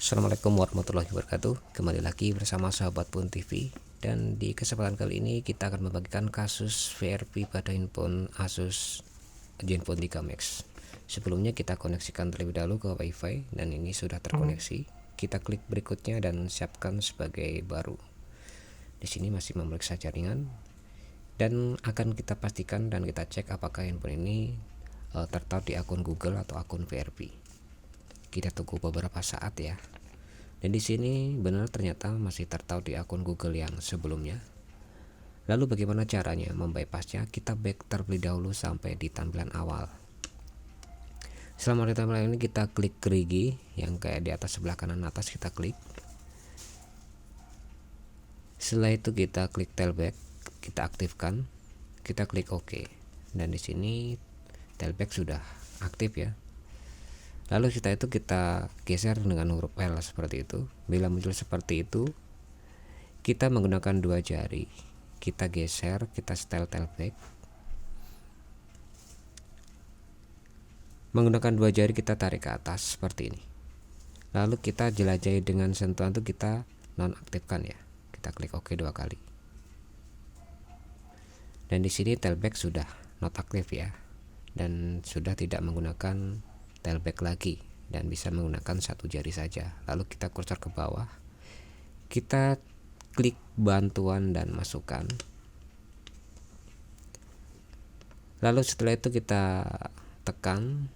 Assalamualaikum warahmatullahi wabarakatuh. Kembali lagi bersama sahabat Pun TV. Dan di kesempatan kali ini kita akan membagikan kasus VRP pada handphone Asus Zenfone 3 Max. Sebelumnya kita koneksikan terlebih dahulu ke WiFi dan ini sudah terkoneksi. Kita klik berikutnya dan siapkan sebagai baru. Di sini masih memeriksa jaringan dan akan kita pastikan dan kita cek apakah handphone ini tertap di akun Google atau akun VRP. Kita tunggu beberapa saat ya. Dan di sini benar ternyata masih tertaut di akun Google yang sebelumnya. Lalu bagaimana caranya membypassnya? Kita back terlebih dahulu sampai di tampilan awal. Selama di tampilan ini kita klik gerigi yang kayak di atas sebelah kanan atas, kita klik. Setelah itu kita klik tailback, kita aktifkan, kita klik OK. Dan di sini tailback sudah aktif ya. Lalu setelah itu kita geser dengan huruf L seperti itu. Bila muncul seperti itu, kita menggunakan dua jari, kita geser, kita setel tailback. Menggunakan dua jari kita tarik ke atas seperti ini. Lalu kita jelajahi dengan sentuhan itu, kita nonaktifkan ya. Kita klik OK dua kali. Dan di sini tailback sudah not aktif ya. Dan sudah tidak menggunakan tailback lagi dan bisa menggunakan satu jari saja. Lalu kita kursor ke bawah, kita klik bantuan dan masukan. Lalu setelah itu kita tekan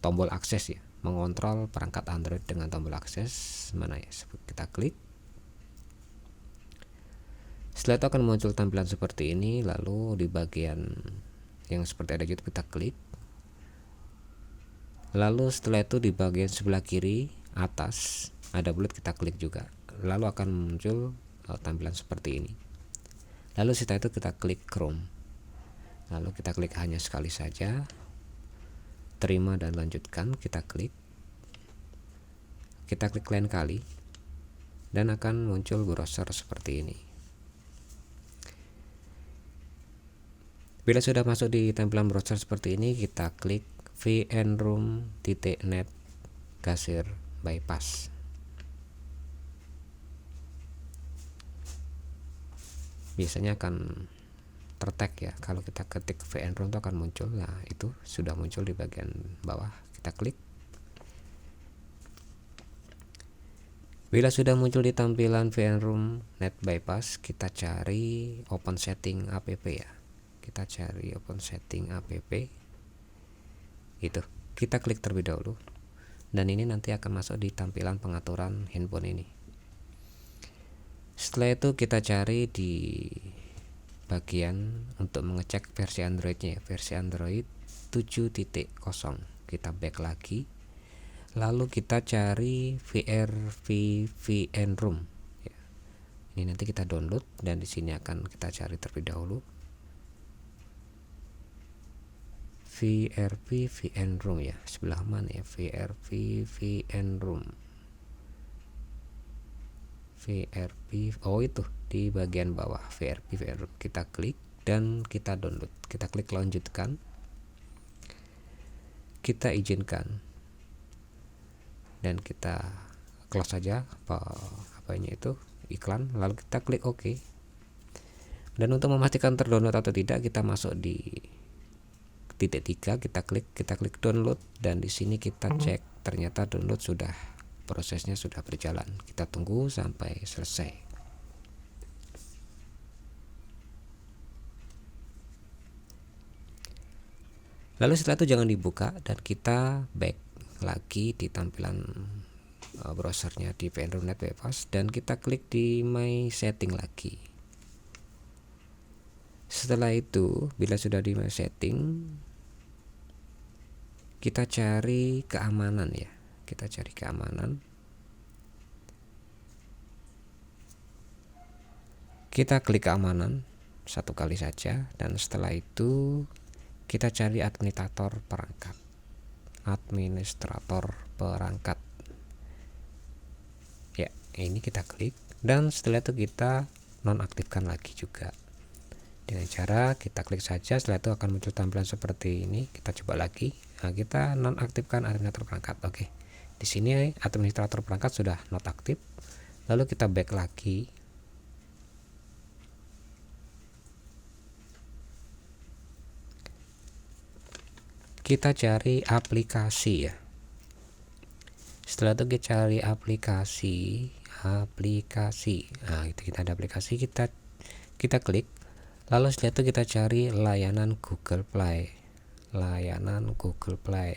tombol akses ya, mengontrol perangkat Android dengan tombol akses mana ya, kita klik. Setelah itu akan muncul tampilan seperti ini. Lalu di bagian yang seperti ada YouTube kita klik. Lalu setelah itu di bagian sebelah kiri atas ada bulat, kita klik juga. Lalu akan muncul tampilan seperti ini. Lalu setelah itu kita klik Chrome. Lalu kita klik hanya sekali saja. Terima dan lanjutkan, kita klik. Kita klik lain kali dan akan muncul browser seperti ini. Bila sudah masuk di tampilan browser seperti ini, kita klik vnroom.net gasir bypass. Biasanya akan tertag ya, kalau kita ketik vnroom itu akan muncul. Nah, itu sudah muncul di bagian bawah, kita klik. Bila sudah muncul di tampilan vnroom.net bypass, kita cari open setting app ya. Kita cari open setting app. Itu kita klik terlebih dahulu dan ini nanti akan masuk di tampilan pengaturan handphone ini. Setelah itu kita cari di bagian untuk mengecek versi Androidnya, versi Android 7.0. Kita back lagi, lalu kita cari VNroom ya. Ini nanti kita download dan di sini akan kita cari terlebih dahulu VRP VNroom ya, sebelah mana ya, VRP VNroom, oh itu di bagian bawah VRP VNroom. Kita klik dan kita download, kita klik lanjutkan, kita izinkan dan kita close saja apanya itu iklan, lalu kita klik OK. Dan untuk memastikan terdownload atau tidak, kita masuk di titik 3, kita klik download dan di sini kita cek, ternyata download sudah, prosesnya sudah berjalan. Kita tunggu sampai selesai. Lalu setelah itu jangan dibuka dan kita back lagi di tampilan browsernya di vnroom.net bypass dan kita klik di my setting lagi. Setelah itu bila sudah di my setting, kita cari keamanan ya, kita cari keamanan, kita klik keamanan satu kali saja dan setelah itu kita cari administrator perangkat ya, ini kita klik dan setelah itu kita nonaktifkan lagi juga dengan cara kita klik saja. Setelah itu akan muncul tampilan seperti ini. Kita coba lagi. Nah, kita nonaktifkan administrator perangkat. Oke, Di sini administrator perangkat sudah not aktif. Lalu kita back lagi. Kita cari aplikasi ya. Setelah itu kita cari aplikasi. Nah, itu kita ada aplikasi, kita klik. Lalu setelah itu kita cari layanan Google Play.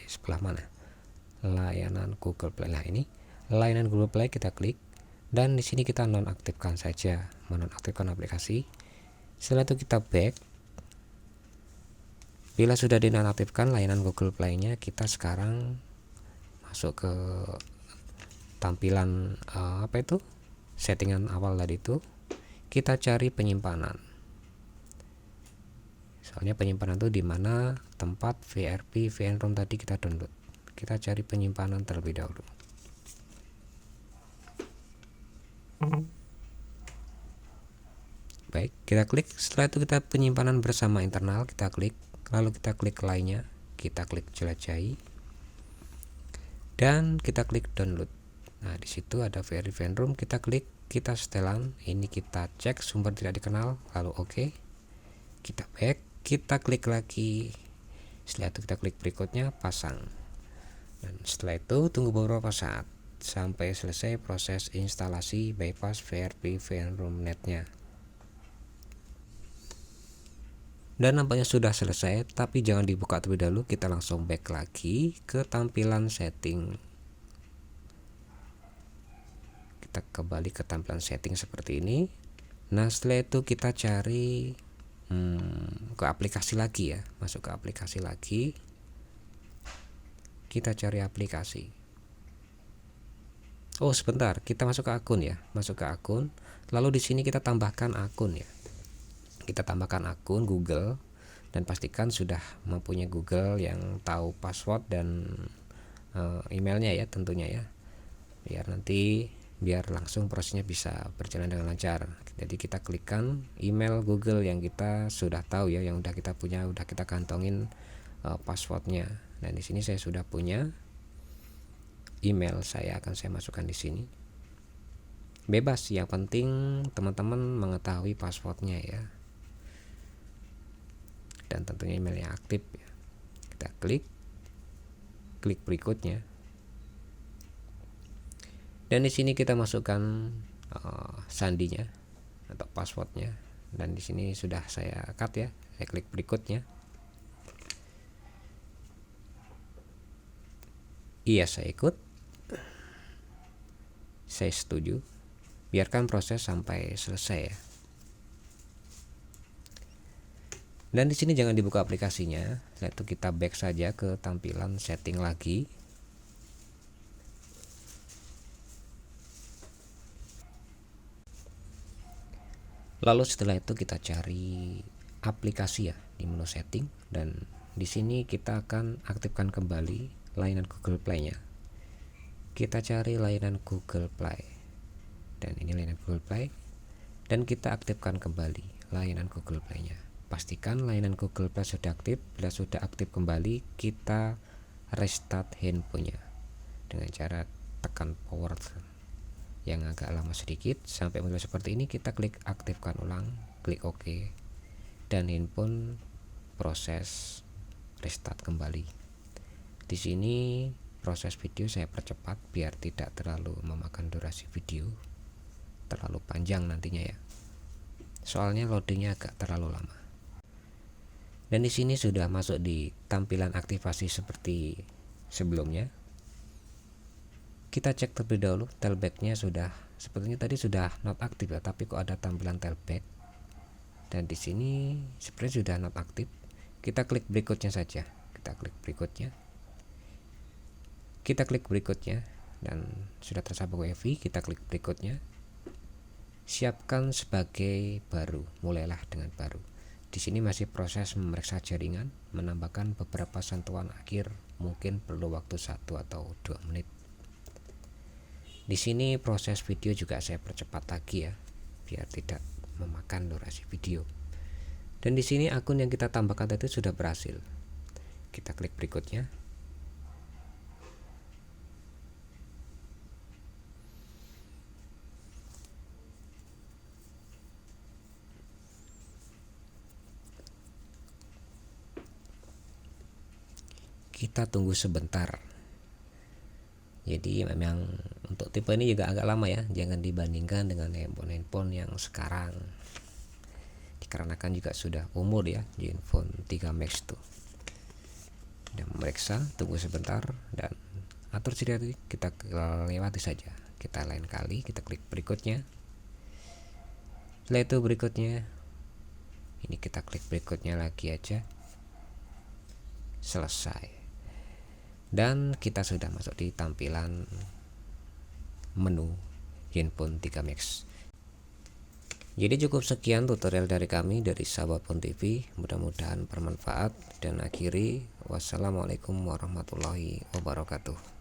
Sebelah mana? Layanan Google Play. Nah, ini layanan Google Play, kita klik. Dan di sini kita nonaktifkan saja, menonaktifkan aplikasi. Setelah itu kita back. Bila sudah dinonaktifkan layanan Google Play-nya, kita sekarang masuk ke tampilan settingan awal tadi itu. Kita cari penyimpanan. Soalnya penyimpanan itu di mana tempat VRP VNROM tadi kita download. Kita cari penyimpanan terlebih dahulu. Baik, kita klik. Setelah itu kita penyimpanan bersama internal, kita klik. Lalu kita klik lainnya, kita klik jelajahi, dan kita klik download. Nah, di situ ada VRP VNROM, kita klik, kita setelan. Ini kita cek sumber tidak dikenal, lalu oke. Kita back, kita klik lagi. Setelah itu kita klik berikutnya, pasang. Dan setelah itu tunggu beberapa saat sampai selesai proses instalasi bypass VRP VNROM netnya. Dan nampaknya sudah selesai, tapi jangan dibuka terlebih dahulu. Kita langsung back lagi ke tampilan setting. Kita kembali ke tampilan setting seperti ini. Nah, setelah itu kita cari ke aplikasi lagi ya, masuk ke aplikasi lagi. Kita cari aplikasi. Oh, sebentar, kita masuk ke akun ya, masuk ke akun. Lalu di sini kita tambahkan akun ya. Kita tambahkan akun Google dan pastikan sudah mempunyai Google yang tahu password dan emailnya ya tentunya ya. Biar langsung prosesnya bisa berjalan dengan lancar. Jadi kita klikkan email Google yang kita sudah tahu ya, yang udah kita punya, udah kita kantongin passwordnya. Dan di sini saya sudah punya email, saya masukkan di sini. Bebas, yang penting teman-teman mengetahui passwordnya ya. Dan tentunya email yang aktif ya. Kita klik berikutnya. Dan di sini kita masukkan sandinya atau passwordnya. Dan di sini sudah saya cut ya. Saya klik berikutnya. Iya, saya ikut. Saya setuju. Biarkan proses sampai selesai ya. Dan di sini jangan dibuka aplikasinya. Setelah itu kita back saja ke tampilan setting lagi. Lalu setelah itu kita cari aplikasi ya di menu setting, dan di sini kita akan aktifkan kembali layanan Google Play-nya. Kita cari layanan Google Play. Dan ini layanan Google Play. Dan kita aktifkan kembali layanan Google Play-nya. Pastikan layanan Google Play sudah aktif. Bila sudah aktif kembali, kita restart handphonenya dengan cara tekan power yang agak lama sedikit sampai muncul seperti ini. Kita klik aktifkan ulang, klik OK, dan handphone proses restart kembali. Di sini proses video saya percepat biar tidak terlalu memakan durasi video terlalu panjang nantinya ya. Soalnya loadingnya agak terlalu lama. Dan di sini sudah masuk di tampilan aktivasi seperti sebelumnya. Kita cek terlebih dahulu tailback-nya sudah, sepertinya tadi sudah not aktif ya, tapi kok ada tampilan tailback. Dan di sini sepertinya sudah not aktif. Kita klik berikutnya saja. Kita klik berikutnya. Kita klik berikutnya dan sudah tersambung WiFi. Kita klik berikutnya. Siapkan sebagai baru, mulailah dengan baru. Di sini masih proses memeriksa jaringan, menambahkan beberapa sentuhan akhir, mungkin perlu waktu 1 atau 2 menit. Di sini proses video juga saya percepat lagi ya, biar tidak memakan durasi video. Dan di sini akun yang kita tambahkan tadi sudah berhasil. Kita klik berikutnya. kita tunggu sebentar. Jadi memang untuk tipe ini juga agak lama ya, jangan dibandingkan dengan handphone yang sekarang, dikarenakan juga sudah umur ya Zenfone 3 Max tuh. Dan memeriksa, tunggu sebentar, dan atur tadi kita lewati saja. Kita lain kali kita klik berikutnya. Setelah itu berikutnya, ini kita klik berikutnya lagi aja, selesai. Dan kita sudah masuk di tampilan menu Zenfone 3 Max. Jadi cukup sekian tutorial dari kami dari Sahabat Pon TV, mudah-mudahan bermanfaat, dan akhiri wassalamualaikum warahmatullahi wabarakatuh.